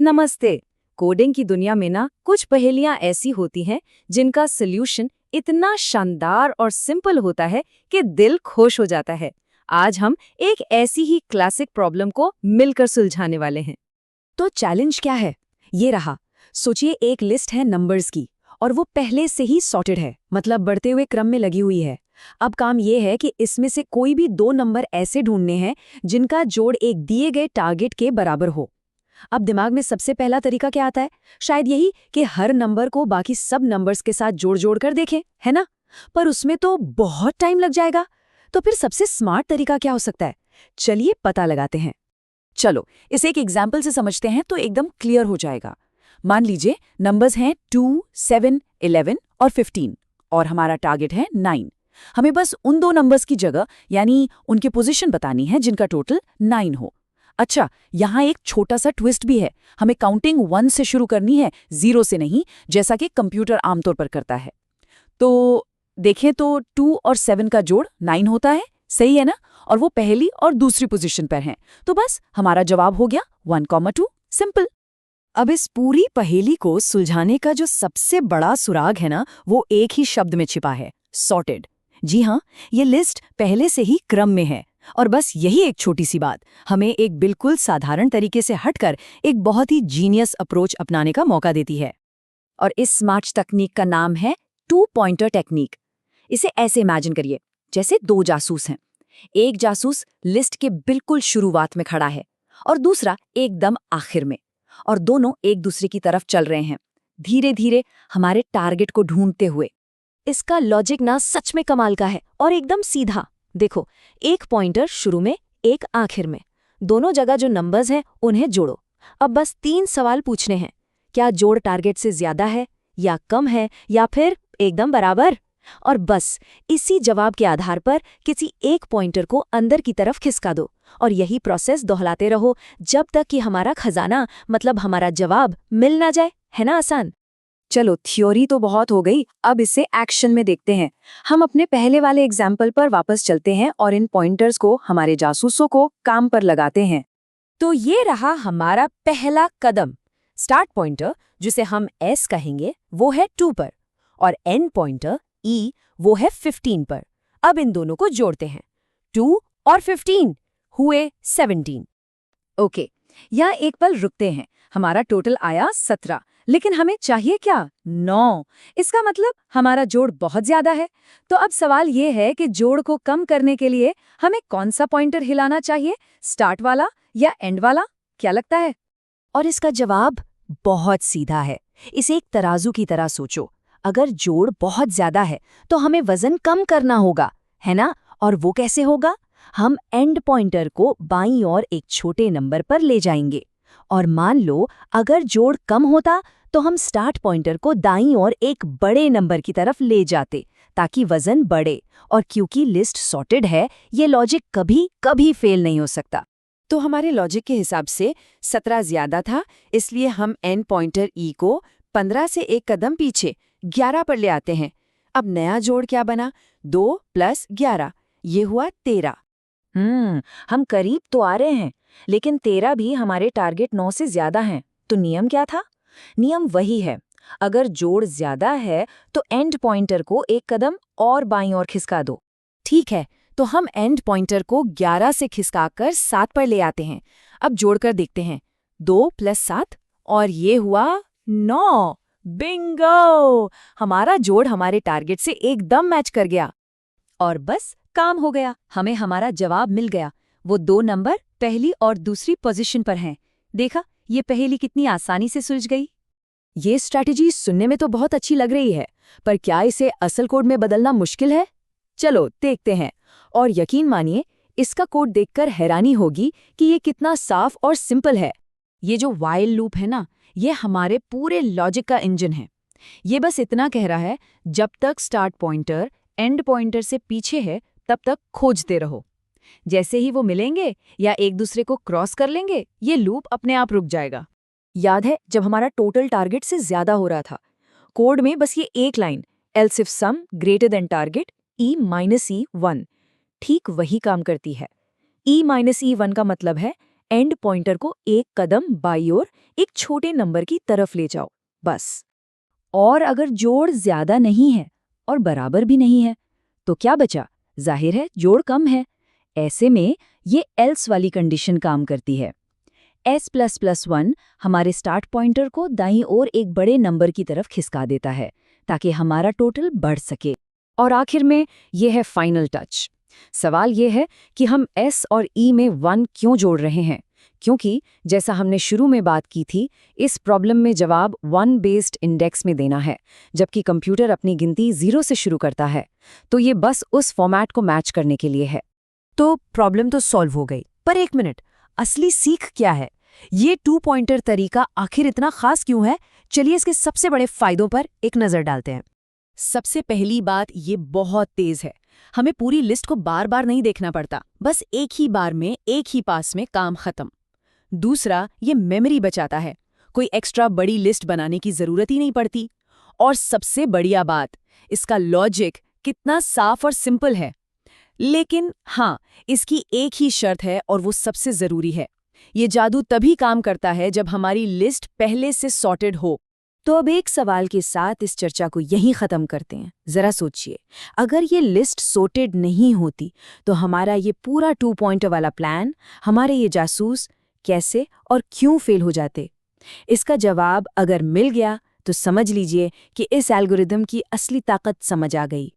नमस्ते। कोडिंग की दुनिया में ना कुछ पहेलियां ऐसी होती हैं जिनका सल्यूशन इतना शानदार और सिंपल होता है कि दिल खुश हो जाता है। आज हम एक ऐसी ही क्लासिक प्रॉब्लम को मिलकर सुलझाने वाले हैं। तो चैलेंज क्या है? ये रहा। सोचिए एक लिस्ट है नंबर्स की और वो पहले से ही सॉर्टेड है, मतलब बढ़ते हुए क्रम में लगी हुई है। अब काम ये है कि इसमें से कोई भी दो नंबर ऐसे ढूंढने हैं जिनका जोड़ एक दिए गए टारगेट के बराबर हो। अब दिमाग में सबसे पहला तरीका क्या आता है? शायद यही कि हर नंबर को बाकी सब नंबर्स के साथ जोड़ जोड़ कर देखें, है ना? पर उसमें तो बहुत टाइम लग जाएगा। तो फिर सबसे स्मार्ट तरीका क्या हो सकता है? चलिए पता लगाते हैं। चलो इसे एक एग्जाम्पल से समझते हैं तो एकदम क्लियर हो जाएगा। मान लीजिए नंबर्स हैं 2, 7, 11 और 15 और हमारा टारगेट है 9। हमें बस उन दो नंबर्स की जगह यानी उनकी पोजीशन बतानी है जिनका टोटल 9 हो। अच्छा, यहाँ एक छोटा सा ट्विस्ट भी है। हमें काउंटिंग 1 से शुरू करनी है, 0 से नहीं, जैसा कि कंप्यूटर आमतौर पर करता है। तो देखें तो 2 और 7 का जोड़ 9 होता है, सही है ना? और वो पहली और दूसरी पोजीशन पर हैं। तो बस हमारा जवाब हो गया 1, 2, सिंपल। अब इस पूरी पहेली को सुलझाने का जो सबसे बड़ा सुराग है ना, वो एक ही शब्द में छिपा है, सॉर्टेड। जी हाँ, ये लिस्ट पहले से ही क्रम में है और बस यही एक छोटी सी बात हमें एक बिल्कुल साधारण तरीके से हटकर एक बहुत ही जीनियस अप्रोच अपनाने का मौका देती है। और इस स्मार्ट तकनीक का नाम है 2 पॉइंटर टेक्निक। इसे ऐसे इमेजिन करिए, जैसे दो जासूस हैं। एक जासूस लिस्ट के बिल्कुल शुरुआत में खड़ा है और दूसरा एकदम आखिर में, और दोनों एक दूसरे की तरफ चल रहे हैं, धीरे धीरे हमारे टारगेट को ढूंढते हुए। इसका लॉजिक ना सच में कमाल का है और एकदम सीधा। देखो, एक पॉइंटर शुरू में, एक आखिर में, दोनों जगह जो नंबर्स हैं उन्हें जोड़ो। अब बस 3 सवाल पूछने हैं। क्या जोड़ टारगेट से ज्यादा है या कम है या फिर एकदम बराबर? और बस इसी जवाब के आधार पर किसी एक पॉइंटर को अंदर की तरफ खिसका दो और यही प्रोसेस दोहराते रहो जब तक कि हमारा खजाना, मतलब हमारा जवाब, मिल ना जाए। है ना आसान? चलो, थ्योरी तो बहुत हो गई, अब इसे एक्शन में देखते हैं। हम अपने पहले वाले एग्जाम्पल पर वापस चलते हैं और इन पॉइंटर्स को, हमारे जासूसों को, काम पर लगाते हैं। तो ये रहा हमारा पहला कदम। स्टार्ट पॉइंटर, जिसे हम S कहेंगे, वो है 2 पर, और एंड पॉइंटर E वो है 15 पर। अब इन दोनों को जोड़ते हैं। 2 और 15 हुए 17। ओके, यहाँ एक पल रुकते हैं। हमारा टोटल आया 17, लेकिन हमें चाहिए क्या? 9। इसका मतलब हमारा जोड़ बहुत ज्यादा है। तो अब सवाल ये है कि जोड़ को कम करने के लिए हमें कौन सा पॉइंटर हिलाना चाहिए, स्टार्ट वाला या एंड वाला? क्या लगता है? और इसका जवाब बहुत सीधा है। इसे एक तराजू की तरह सोचो। अगर जोड़ बहुत ज्यादा है तो हमें वजन कम करना होगा, है ना? और वो कैसे होगा? हम एंड पॉइंटर को बाईं ओर एक छोटे नंबर पर ले जाएंगे। और मान लो अगर जोड़ कम होता तो हम स्टार्ट पॉइंटर को दाईं ओर एक बड़े नंबर की तरफ ले जाते ताकि वजन बढ़े। और क्योंकि लिस्ट सॉर्टेड है, ये लॉजिक कभी कभी फेल नहीं हो सकता। तो हमारे लॉजिक के हिसाब से 17 ज्यादा था, इसलिए हम एंड पॉइंटर E को 15 से एक कदम पीछे 11 पर ले आते हैं। अब नया जोड़ क्या बना? 2 + 11, ये हुआ 13। हम करीब तो आ रहे हैं, लेकिन 13 भी हमारे टारगेट 9 से ज्यादा हैं। तो नियम क्या था? नियम वही है, अगर जोड़ ज्यादा है तो एंड पॉइंटर को एक कदम और बाईं ओर खिसका दो। ठीक है, तो हम एंड पॉइंटर को 11 से खिसकाकर 7 पर ले आते हैं। अब जोड़कर देखते हैं, 2 + 7, और ये हुआ 9। बिंगो! हमारा जोड़ हमारे टारगेट से एकदम मैच कर गया। और बस काम हो गया, हमें हमारा जवाब मिल गया। वो दो नंबर पहली और दूसरी पोजीशन पर हैं। देखा, ये पहेली कितनी आसानी से सुलझ गई। ये स्ट्रैटेजी सुनने में तो बहुत अच्छी लग रही है, पर क्या इसे असल कोड में बदलना मुश्किल है? चलो देखते हैं। और यकीन मानिए, इसका कोड देखकर हैरानी होगी कि ये कितना साफ और सिंपल है। ये जो व्हाइल लूप है ना, ये हमारे पूरे लॉजिक का इंजन है। ये बस इतना कह रहा है, जब तक स्टार्ट पॉइंटर एंड पॉइंटर से पीछे है तब तक खोजते रहो। जैसे ही वो मिलेंगे या एक दूसरे को क्रॉस कर लेंगे, ये लूप अपने आप रुक जाएगा। याद है जब हमारा टोटल टारगेट से ज्यादा हो रहा था, कोड में बस ये एक line, else if some greater than target E - E1, ठीक वही काम करती है। E - E1 का मतलब है एंड पॉइंटर को एक कदम बाईं ओर एक छोटे नंबर की तरफ ले जाओ, बस। और अगर जोड़ ज्यादा नहीं है और बराबर भी नहीं है तो क्या बचा? जाहिर है जोड़ कम है। ऐसे में ये एल्स वाली कंडीशन काम करती है। s++1 हमारे स्टार्ट पॉइंटर को दाईं ओर एक बड़े नंबर की तरफ खिसका देता है ताकि हमारा टोटल बढ़ सके। और आखिर में ये है फाइनल टच। सवाल ये है कि हम s और e में 1 क्यों जोड़ रहे हैं? क्योंकि जैसा हमने शुरू में बात की थी, इस प्रॉब्लम में जवाब 1 बेस्ड इंडेक्स में देना है, जबकि कंप्यूटर अपनी गिनती 0 से शुरू करता है। तो ये बस उस फॉर्मेट को मैच करने के लिए है। तो प्रॉब्लम तो सॉल्व हो गई, पर एक मिनट, असली सीख क्या है? ये 2 पॉइंटर तरीका आखिर इतना खास क्यों है? चलिए इसके सबसे बड़े फायदों पर एक नजर डालते हैं। सबसे पहली बात, ये बहुत तेज है। हमें पूरी लिस्ट को बार बार नहीं देखना पड़ता, बस एक ही बार में एक ही पास में काम खत्म। दूसरा, ये मेमोरी बचाता है, कोई एक्स्ट्रा बड़ी लिस्ट बनाने की जरूरत ही नहीं पड़ती। और सबसे बढ़िया बात, इसका लॉजिक कितना साफ और सिंपल है। लेकिन हाँ, इसकी एक ही शर्त है और वो सबसे जरूरी है। ये जादू तभी काम करता है जब हमारी लिस्ट पहले से सॉर्टेड हो। तो अब एक सवाल के साथ इस चर्चा को यहीं खत्म करते हैं। जरा सोचिए, अगर ये लिस्ट सॉर्टेड नहीं होती तो हमारा ये पूरा 2 पॉइंटर वाला प्लान, हमारे ये जासूस कैसे और क्यों फेल हो जाते? इसका जवाब अगर मिल गया तो समझ लीजिए कि इस एल्गोरिदम की असली ताकत समझ आ गई।